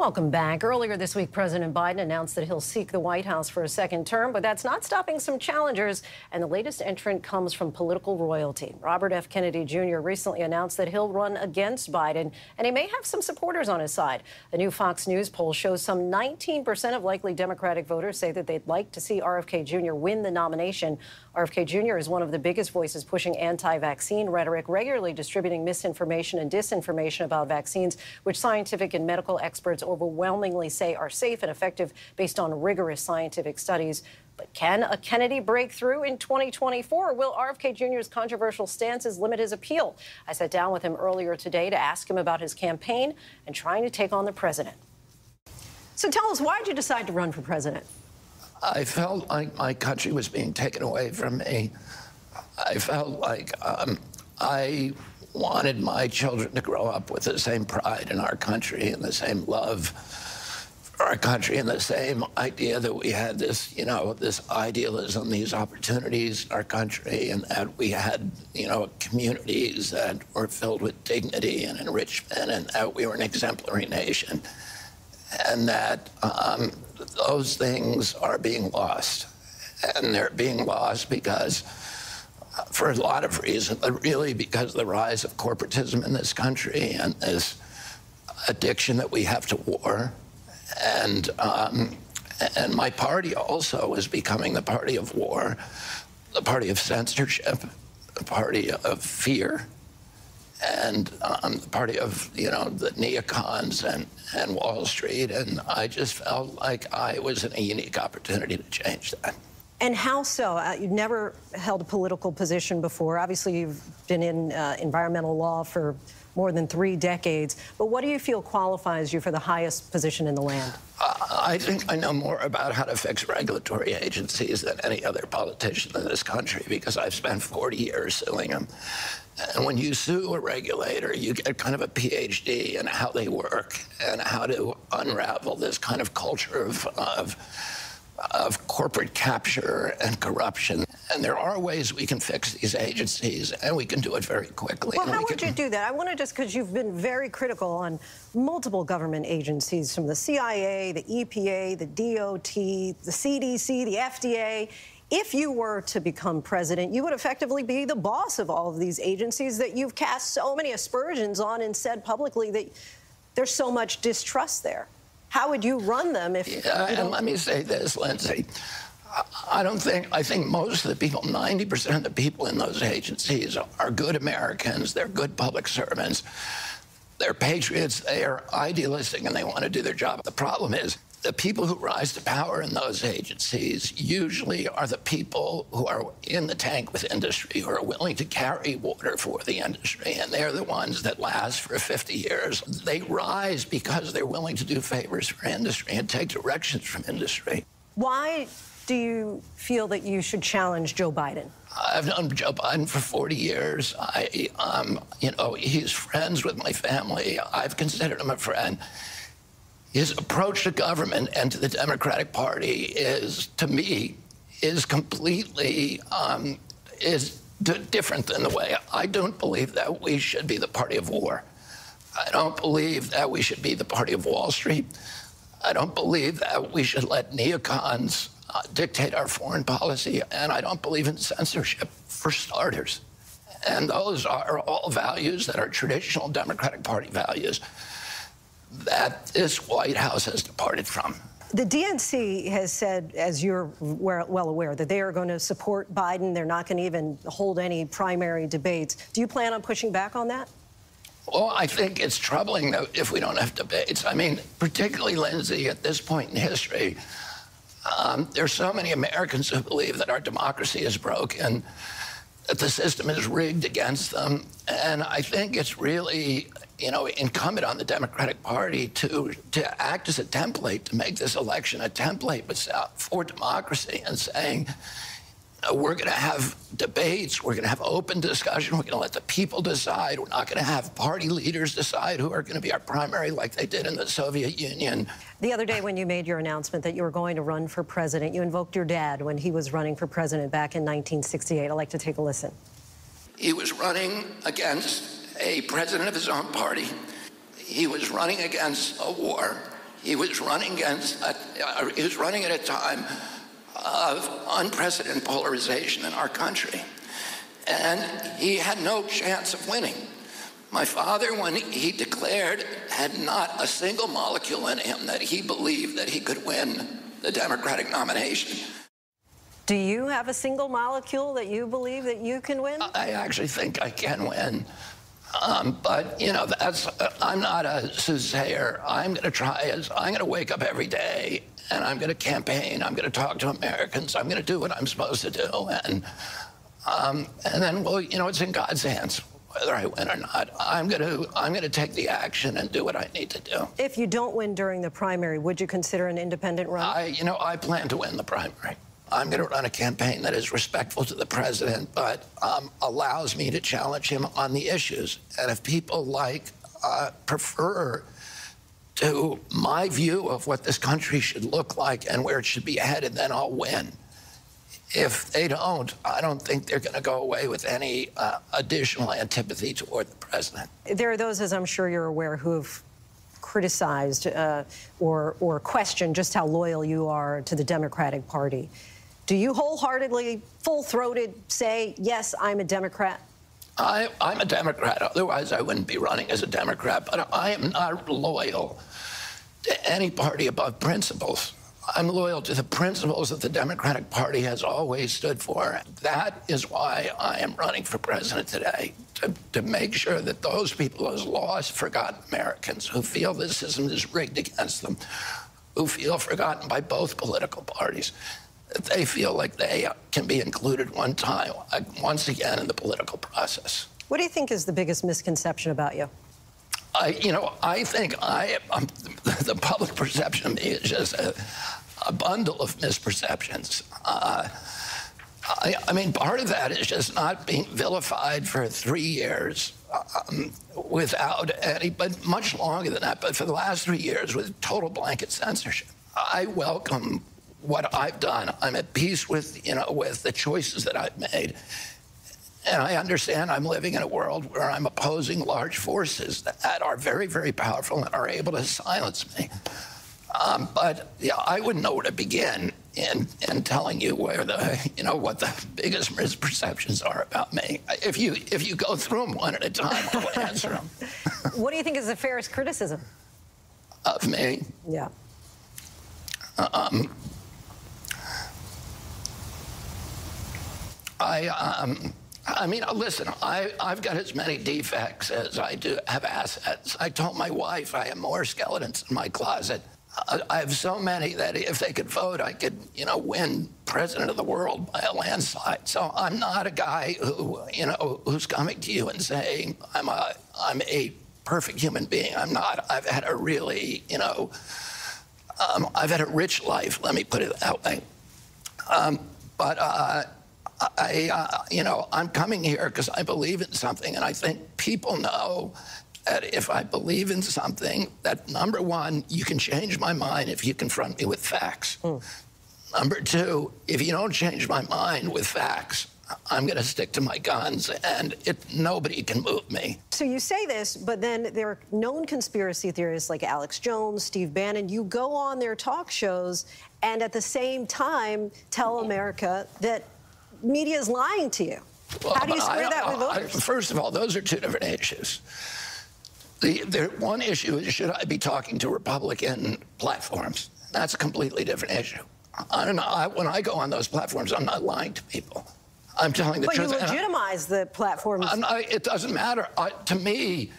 Welcome back. Earlier this week, President Biden announced that he'll seek the White House for a second term, but that's not stopping some challengers. And the latest entrant comes from political royalty. Robert F. Kennedy Jr. recently announced that he'll run against Biden, and he may have some supporters on his side. A new Fox News poll shows some 19% of likely Democratic voters say that they'd like to see RFK Jr. win the nomination. RFK Jr. is one of the biggest voices pushing anti-vaccine rhetoric, regularly distributing misinformation and disinformation about vaccines, which scientific and medical experts overwhelmingly say are safe and effective based on rigorous scientific studies. But can a Kennedy break through in 2024? Will RFK Jr.'s controversial stances limit his appeal? I sat down with him earlier today to ask him about his campaign and trying to take on the president. So tell us, why did you decide to run for president? I felt like my country was being taken away from me. I felt like I wanted my children to grow up with the same pride in our country and the same love for our country and the same idea that we had this, this idealism, these opportunities in our country, and that we had, communities that were filled with dignity and enrichment, and that we were an exemplary nation. And that those things are being lost. And they're being lost because, for a lot of reasons, but really because of the rise of corporatism in this country and this addiction that we have to war. And my party also is becoming the party of war, the party of censorship, the party of fear, and the party of, the neocons and Wall Street. And I just felt like I was in a unique opportunity to change that. And how so? You've never held a political position before. Obviously, you've been in environmental law for more than 3 decades. But what do you feel qualifies you for the highest position in the land? I think I know more about how to fix regulatory agencies than any other politician in this country, because I've spent 40 years suing them. And when you sue a regulator, you get kind of a PhD in how they work and how to unravel this kind of culture of corporate capture and corruption. And there are ways we can fix these agencies, and we can do it very quickly. Well, how would you do that? I want to just, because you've been very critical on multiple government agencies, from the CIA, the EPA, the DOT, the CDC, the FDA. If you were to become president, you would effectively be the boss of all of these agencies that you've cast so many aspersions on and said publicly that there's so much distrust there. How would you run them if you don't? And let me say this, Linsey. I think most of the people, 90% of the people in those agencies are good Americans. They're good public servants. They're patriots. They are idealistic, and they want to do their job. The problem is, the people who rise to power in those agencies usually are the people who are in the tank with industry, who are willing to carry water for the industry, and they're the ones that last for 50 years. They rise because they're willing to do favors for industry and take directions from industry. Why do you feel that you should challenge Joe Biden? I've known Joe Biden for 40 years. He's friends with my family. I've considered him a friend. His approach to government and to the Democratic Party is, to me, is completely different than the way. I don't believe that we should be the party of war. I don't believe that we should be the party of Wall Street. I don't believe that we should let neocons dictate our foreign policy, and I don't believe in censorship, for starters. And those are all values that are traditional Democratic Party values that this White House has departed from. The DNC has said, as you're well aware, that they are going to support Biden. They're not going to even hold any primary debates. Do you plan on pushing back on that? Well, I think it's troubling that if we don't have debates. I mean, particularly, Linsey, at this point in history, there's so many Americans who believe that our democracy is broken, that the system is rigged against them. And I think it's really, incumbent on the Democratic Party to act as a template, to make this election a template for democracy, and saying, we're going to have debates, we're going to have open discussion, we're going to let the people decide. We're not going to have party leaders decide who are going to be our primary like they did in the Soviet Union. The other day when you made your announcement that you were going to run for president, you invoked your dad when he was running for president back in 1968. I'd like to take a listen. He was running against a president of his own party. He was running against a war. He was running he was running at a time of unprecedented polarization in our country. And he had no chance of winning. My father, when he declared, had not a single molecule in him that he believed that he could win the Democratic nomination. Do you have a single molecule that you believe that you can win? I actually think I can win. But, you know, I'm not a soothsayer. I'm going to wake up every day and I'm going to campaign. I'm going to talk to Americans. I'm going to do what I'm supposed to do. And then, well, you know, it's in God's hands whether I win or not. I'm going to take the action and do what I need to do. If you don't win during the primary, would you consider an independent run? I plan to win the primary. I'm going to run a campaign that is respectful to the president, but allows me to challenge him on the issues. And if people prefer to my view of what this country should look like and where it should be headed, then I'll win. If they don't, I don't think they're going to go away with any additional antipathy toward the president. There are those, as I'm sure you're aware, who have criticized or questioned just how loyal you are to the Democratic Party. Do you wholeheartedly, full-throated say, yes, I'm a Democrat? I'm a Democrat. Otherwise, I wouldn't be running as a Democrat. But I am not loyal to any party above principles. I'm loyal to the principles that the Democratic Party has always stood for. That is why I am running for president today, to make sure that those people, those lost, forgotten Americans who feel this system is rigged against them, who feel forgotten by both political parties, that they feel like they can be included once again in the political process. What do you think is the biggest misconception about you? I think the public perception of me is just a bundle of misperceptions. I mean, part of that is just not being vilified for 3 years without any, but much longer than that, but for the last 3 years with total blanket censorship. I welcome what I've done. I'm at peace with, with the choices that I've made. And I understand I'm living in a world where I'm opposing large forces that are very, very powerful and are able to silence me. But yeah, I wouldn't know where to begin in telling you where what the biggest misperceptions are about me. If you go through them one at a time, I'll answer them. What do you think is the fairest criticism of me? Yeah. I mean, listen, I've got as many defects as I do have assets. I told my wife I have more skeletons in my closet. I have so many that if they could vote, I could, win president of the world by a landslide. So I'm not a guy who, who's coming to you and saying I'm a perfect human being. I'm not. I've had a really, I've had a rich life. Let me put it that way. I'm coming here because I believe in something, and I think people know that if I believe in something, that number one, you can change my mind if you confront me with facts. Number two, if you don't change my mind with facts, I'm going to stick to my guns, and nobody can move me. So you say this, but then there are known conspiracy theorists like Alex Jones, Steve Bannon. You go on their talk shows and at the same time tell America that media is lying to you. Well, how do you square that with voters? First of all, those are two different issues. The one issue is, should I be talking to Republican platforms? That's a completely different issue. I don't know. When I go on those platforms, I'm not lying to people. I'm telling the truth. But you legitimize the platforms. It doesn't matter. To me,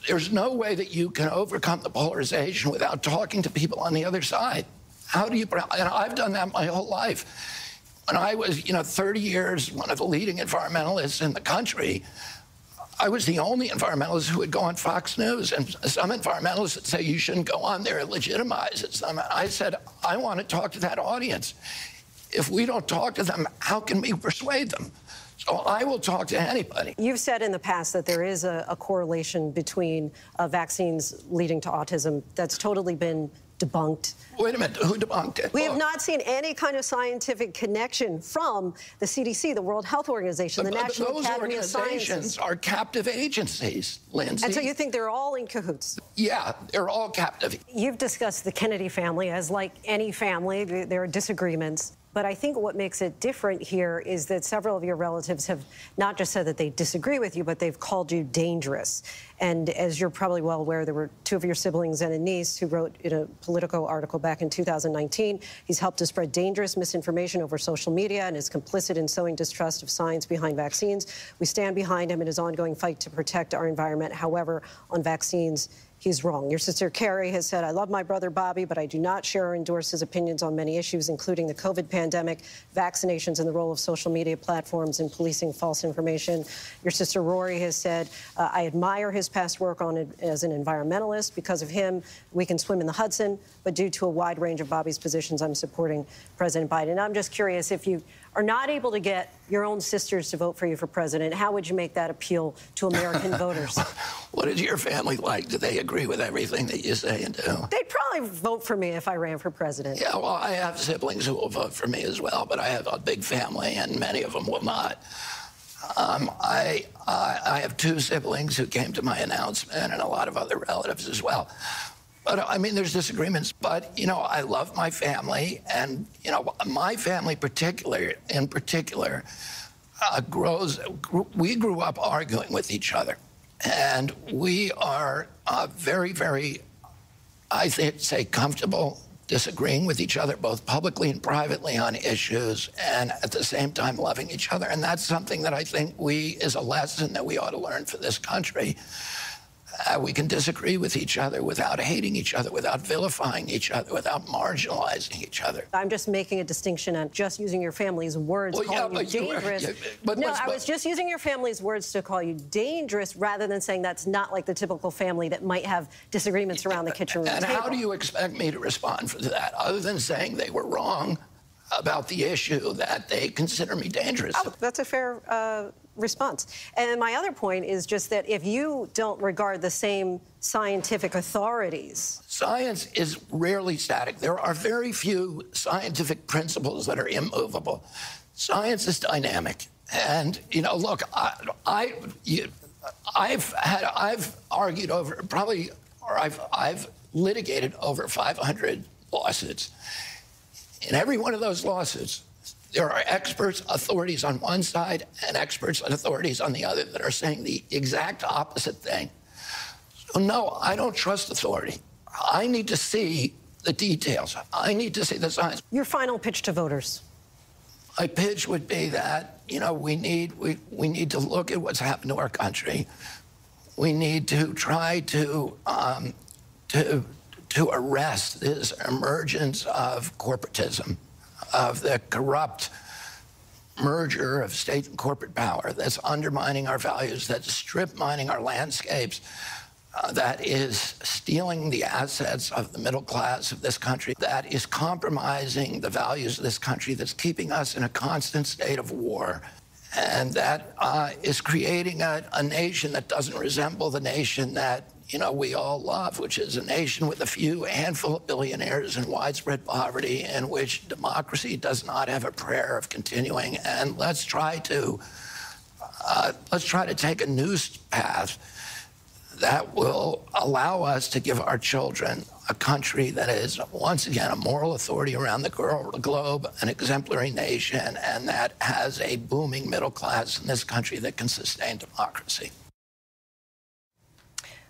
there's no way that you can overcome the polarization without talking to people on the other side. How do you? And I've done that my whole life. When I was, 30 years, one of the leading environmentalists in the country, I was the only environmentalist who would go on Fox News, and some environmentalists would say, you shouldn't go on there and legitimize it. I said, I want to talk to that audience. If we don't talk to them, how can we persuade them? So I will talk to anybody. You've said in the past that there is a correlation between vaccines leading to autism that's totally been debunked. Wait a minute, who debunked it? We have not seen any kind of scientific connection from the CDC, the World Health Organization, the National Academy of Sciences. Those organizations are captive agencies, Linsey. And so you think they're all in cahoots? Yeah, they're all captive. You've discussed the Kennedy family. As like any family, there are disagreements. But I think what makes it different here is that several of your relatives have not just said that they disagree with you, but they've called you dangerous. And as you're probably well aware, there were 2 of your siblings and a niece who wrote in a Politico article back in 2019, he's helped to spread dangerous misinformation over social media and is complicit in sowing distrust of science behind vaccines. We stand behind him in his ongoing fight to protect our environment. However, on vaccines, he's wrong. Your sister Carrie has said, I love my brother Bobby, but I do not share or endorse his opinions on many issues, including the COVID pandemic, vaccinations, and the role of social media platforms in policing false information. Your sister Rory has said, I admire his past work as an environmentalist. Because of him, we can swim in the Hudson, but due to a wide range of Bobby's positions, I'm supporting President Biden. And I'm just curious, if you are not able to get your own sisters to vote for you for president, how would you make that appeal to American voters? What is your family like? Do they agree with everything that you say and do? They'd probably vote for me if I ran for president. Yeah, well, I have siblings who will vote for me as well, but I have a big family, and many of them will not. I have 2 siblings who came to my announcement, and a lot of other relatives as well. But, I mean, there's disagreements. But, you know, I love my family. And, you know, my family in particular, we grew up arguing with each other. And we are very, very, I think, say, comfortable disagreeing with each other, both publicly and privately on issues, and at the same time loving each other. And that's something that I think is a lesson that we ought to learn for this country. We can disagree with each other without hating each other, without vilifying each other, without marginalizing each other. I'm just making a distinction on just using your family's words, calling you dangerous. I was just using your family's words to call you dangerous rather than saying that's not like the typical family that might have disagreements around the kitchen room table. And how do you expect me to respond to that, other than saying they were wrong about the issue that they consider me dangerous? Oh, that's a fair response. And my other point is just that if you don't regard the same scientific authorities... Science is rarely static. There are very few scientific principles that are immovable. Science is dynamic. And, you know, look, I've argued over I've litigated over 500 lawsuits. In every one of those lawsuits, there are experts, authorities on one side, and experts and authorities on the other that are saying the exact opposite thing. So, no, I don't trust authority. I need to see the details. I need to see the science. Your final pitch to voters. My pitch would be that, you know, we need to look at what's happened to our country. We need to try to arrest this emergence of corporatism, of the corrupt merger of state and corporate power that's undermining our values, that's strip mining our landscapes, that is stealing the assets of the middle class of this country, that is compromising the values of this country, that's keeping us in a constant state of war, and that is creating a nation that doesn't resemble the nation that, you know, we all love, which is a nation with a handful of billionaires and widespread poverty, in which democracy does not have a prayer of continuing. And let's try to take a new path that will allow us to give our children a country that is, once again, a moral authority around the globe, an exemplary nation, and that has a booming middle class in this country that can sustain democracy.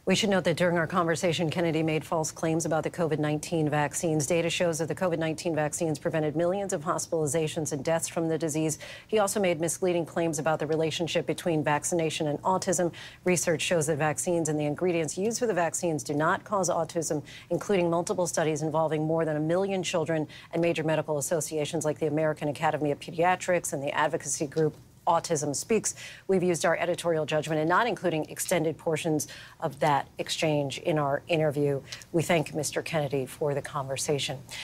We should note that during our conversation, Kennedy made false claims about the COVID-19 vaccines. Data shows that the COVID-19 vaccines prevented millions of hospitalizations and deaths from the disease. He also made misleading claims about the relationship between vaccination and autism. Research shows that vaccines and the ingredients used for the vaccines do not cause autism, including multiple studies involving more than 1 million children and major medical associations like the American Academy of Pediatrics and the advocacy group Autism Speaks. We've used our editorial judgment in not including extended portions of that exchange in our interview. We thank Mr. Kennedy for the conversation.